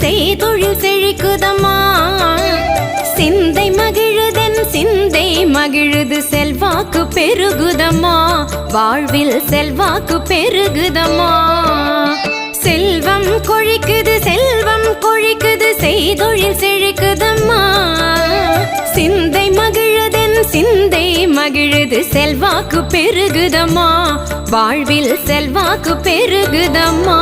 செய்தொழில் செழிக்குதம்மா. சிந்தை மகிழுதென் சிந்தை மகிழுது செல்வாக்கு பெருகுதம்மா. வாழ்வில் செல்வாக்கு பெருகுதம்மா. செல்வம் கொழிக்குது செல்வம் கொழிக்குது செய்தொழில் செழிக்குதம்மா. சிந்தை மகிழுதென் சிந்தை மகிழுது செல்வாக்கு பெருகுதம்மா. வாழ்வில் செல்வாக்கு பெருகுதம்மா.